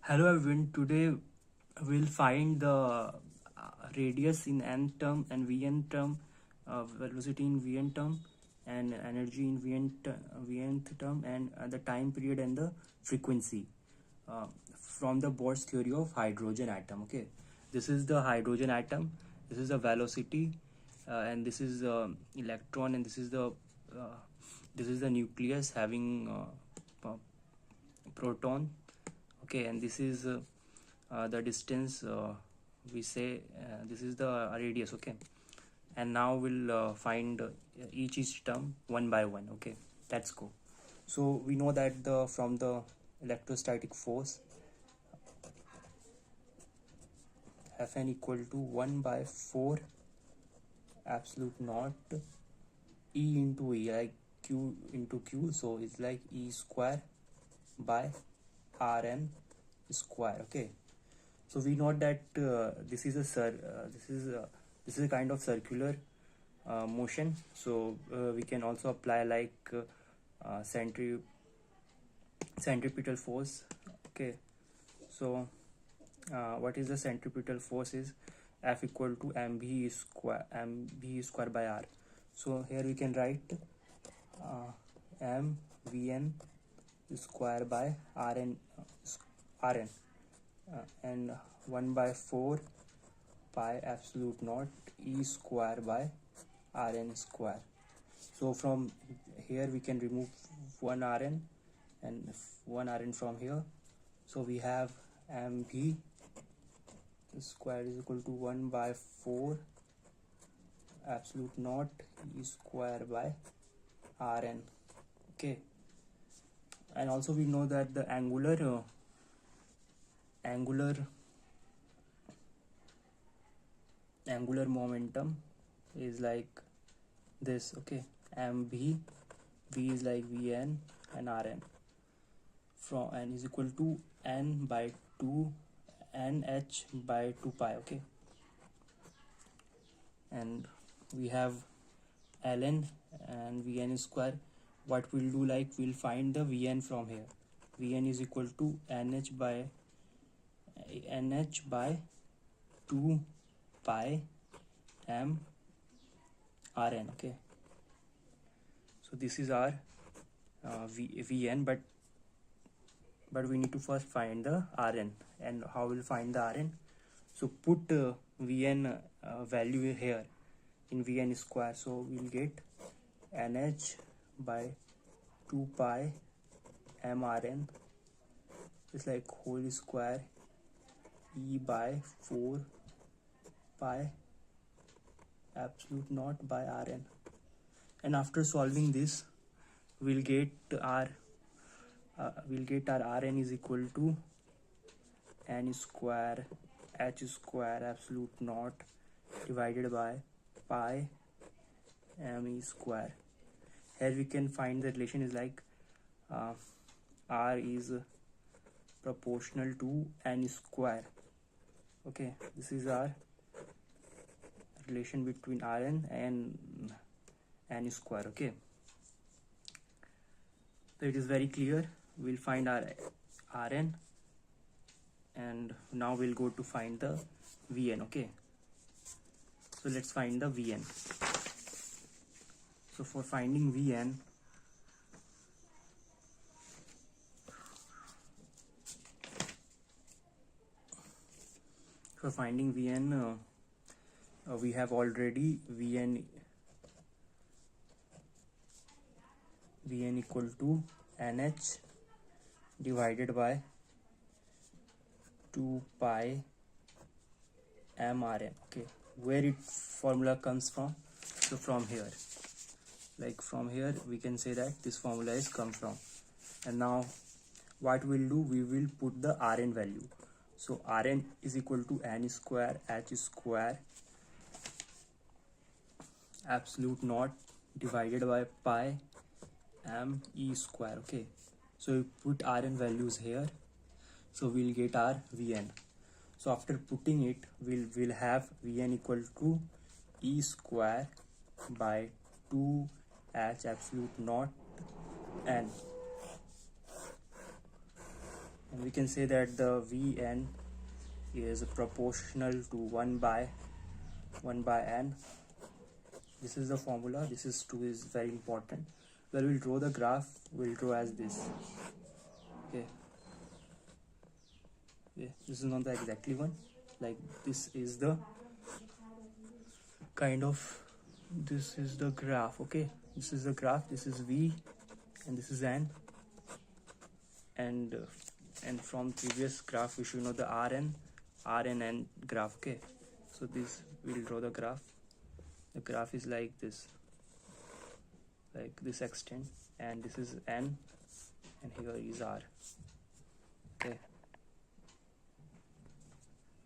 Hello everyone, today we'll find the radius in n term and vn term, velocity in vn term and energy in vnth term, and the time period and the frequency from the Bohr's theory of hydrogen atom. Okay, this is the hydrogen atom, this is the velocity, and this is electron, and this is the nucleus having proton. Okay, and this is the distance, we say this is the radius. Okay, and now we'll find each term one by one. Okay, let's go. So we know that from the electrostatic force, Fn equal to 1 by 4 absolute naught E into E, like Q into Q, so it's like E square by Rn square. Okay, so we know that this is a kind of circular motion, so we can also apply like centripetal force. Okay, so what is the centripetal force is F equal to mv square by R. So here we can write mvn square by rn and 1 by 4 pi absolute naught E square by Rn square. So from here we can remove one Rn and one Rn from here, so we have mv square is equal to 1 by 4 absolute naught E square by Rn. Okay, and also we know that the angular momentum is like this. Okay, mv, v is like vn and rn, from n is equal to n by 2 nh by 2 pi. Okay, and we have ln and vn square. What we'll do, like we'll find the vn from here. Vn is equal to nh by 2 pi m rn. Okay, so this is our vn, but we need to first find the rn. And how we'll find the rn? So put vn value here in vn square, so we'll get nh by 2 pi m rn is like whole square E by 4 pi absolute naught by Rn. And after solving this, we'll get our Rn is equal to n square h square absolute naught divided by pi me square. Here we can find the relation is like R is proportional to n square. Okay, this is our relation between Rn and n square. Okay, so it is very clear. We'll find our Rn, and now we'll go to find the Vn. Okay, so let's find the Vn. So for finding Vn, we have already Vn equal to nh divided by 2 pi m Rn. Okay, where it formula comes from? So from here, like from here we can say that this formula is come from. And now what we'll do, we will put the Rn value. So Rn is equal to n square h square absolute naught divided by pi m e square. Okay, so we put Rn values here, so we'll get our Vn. So after putting it, we'll have Vn equal to e square by 2 h absolute naught n and we can say that the Vn is proportional to 1 by n. This is the formula. This is 2 is very important. When we'll draw the graph, we'll draw as this. Okay, this is not the exactly one, like this is the kind of, this is the graph. Okay, this is the graph, this is V and this is N, and from previous graph we should know the Rn and graph. Okay, so this we'll draw the graph. The graph is like this extent, and this is N and here is R. Okay,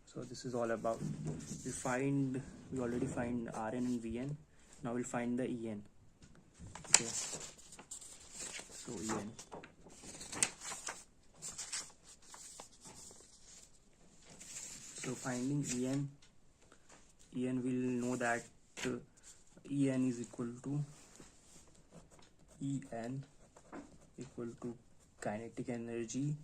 so this is all about, we already find Rn and Vn. Now we'll find the En. Okay, so En, so finding En we'll know that En is equal to kinetic energy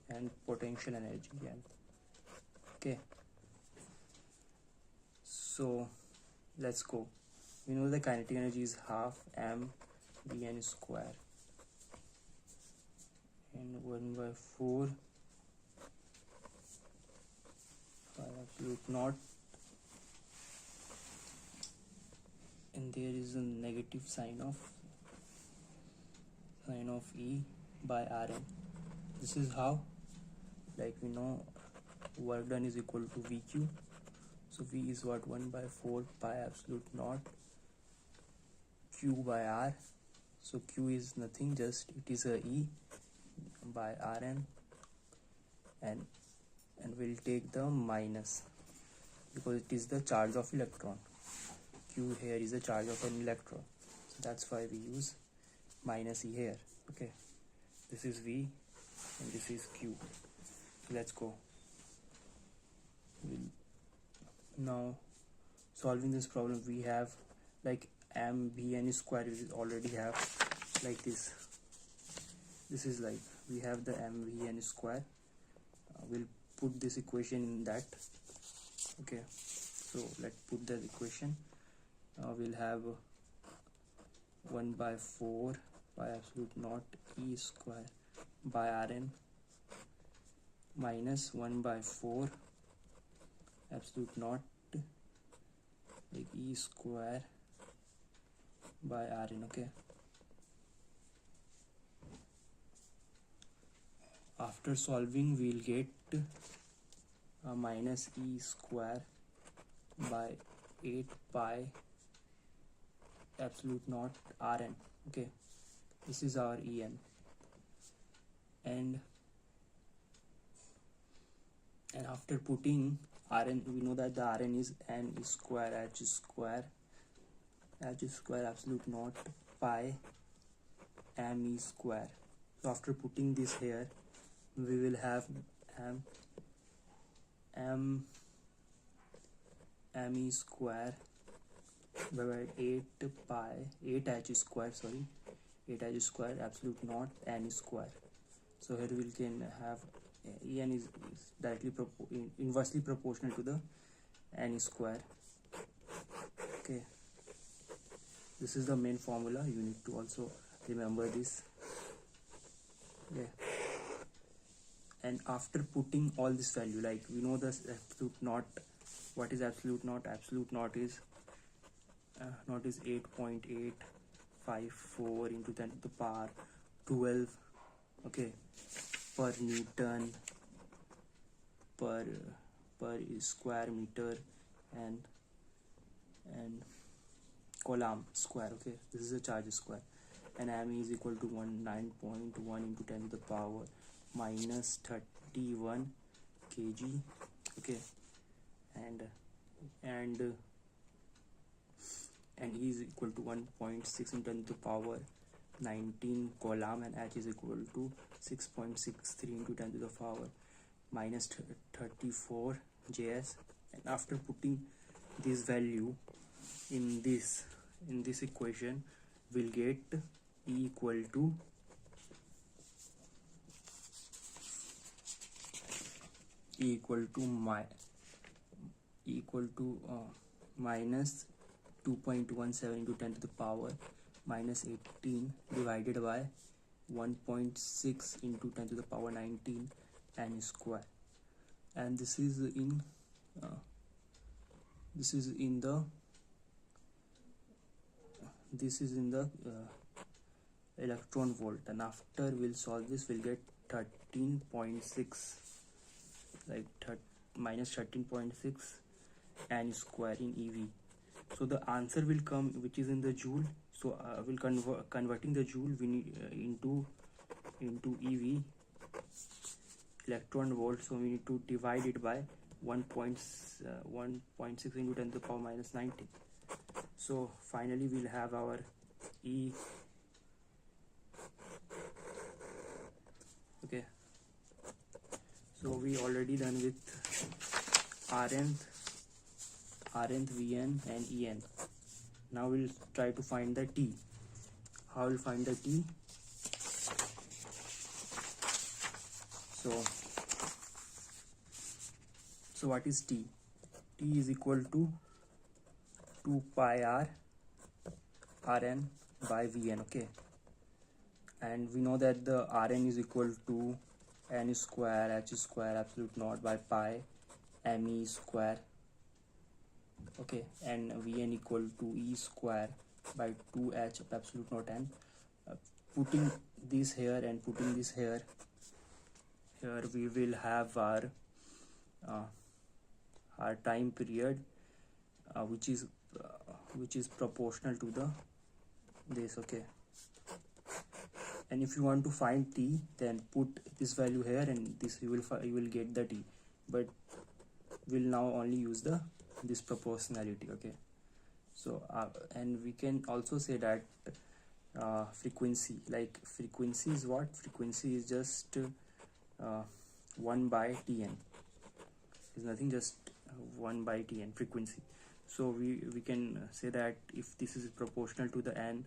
and potential energy n. Okay, so let's go. We know the kinetic energy is half mvn square, and 1 by 4 absolute naught, and there is a negative sign of E by Rn. This is how, like we know work done is equal to VQ. So V is what, 1 by 4 pi absolute naught Q by R. So Q is nothing, just it is a E by Rn, and we'll take the minus because it is the charge of electron. Q here is the charge of an electron, so that's why we use minus E here. Okay, this is V and this is Q. Let's go. Now solving this problem, we have like mvn square, we already have like this. This is like we have the mvn square. We'll put this equation in that. Okay, so let's put the equation. We'll have 1 by 4 by absolute naught E square by Rn minus 1 by 4 absolute naught like E square by Rn. Okay, after solving we'll get minus E square by 8 pi absolute naught Rn. Okay, this is our En, and after putting Rn, we know that the Rn is n square h square absolute naught pi me square. So after putting this here, we will have me square by 8 h square, 8 h square absolute naught n square. So here we can have En is directly inversely proportional to the n square. Okay, this is the main formula. You need to also remember this. Okay, and after putting all this value, like we know the absolute naught. What is absolute naught? Absolute naught is 8.854 into 10 to the power 12. Okay, per Newton per square meter and coulomb square. Okay, this is a charge square, and m is equal to 9.1 into 10 to the power minus 31 kg. Okay, and E is equal to 1.6 into 10 to the power 19 coulomb, and H is equal to 6.63 into 10 to the power minus 34 JS. And after putting this value in this equation, we'll get E equal to equal to minus 2.17 into 10 to the power minus 18 divided by 1.6 into 10 to the power 19 n square, and this is in the electron volt, and after we'll solve this, we'll get 13.6, like minus 13.6 n square in EV. So the answer will come, which is in the joule. So we'll converting the joule we need into EV, electron volt. So we need to divide it by 1.6 into 10 to the power minus 19. So finally we'll have our E. Okay, so we already done with Rnth, Vn and En. Now we'll try to find the T. How we'll find the T? So what is T? T is equal to 2 pi r Rn by Vn. Okay, and we know that the Rn is equal to n square h square absolute naught by pi me square. Okay, and Vn equal to e square by 2h absolute naught n. Putting this here and putting this here, we will have our time period, which is proportional to this. Okay, and if you want to find T, then put this value here, and this you will get the T, but we'll now only use this proportionality. Okay, so and we can also say that frequency is what? Frequency is just 1 by Tn. Is nothing, just 1 by Tn frequency. So we can say that if this is proportional to the n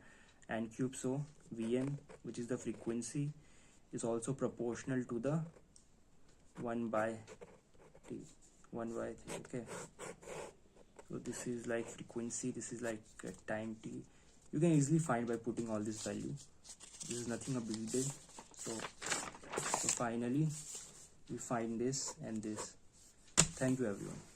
cube, so Vn, which is the frequency, is also proportional to the 1 by T. Okay, so this is like frequency, this is like time T. You can easily find by putting all this value. This is nothing a big deal. So finally we find this and this. Thank you everyone.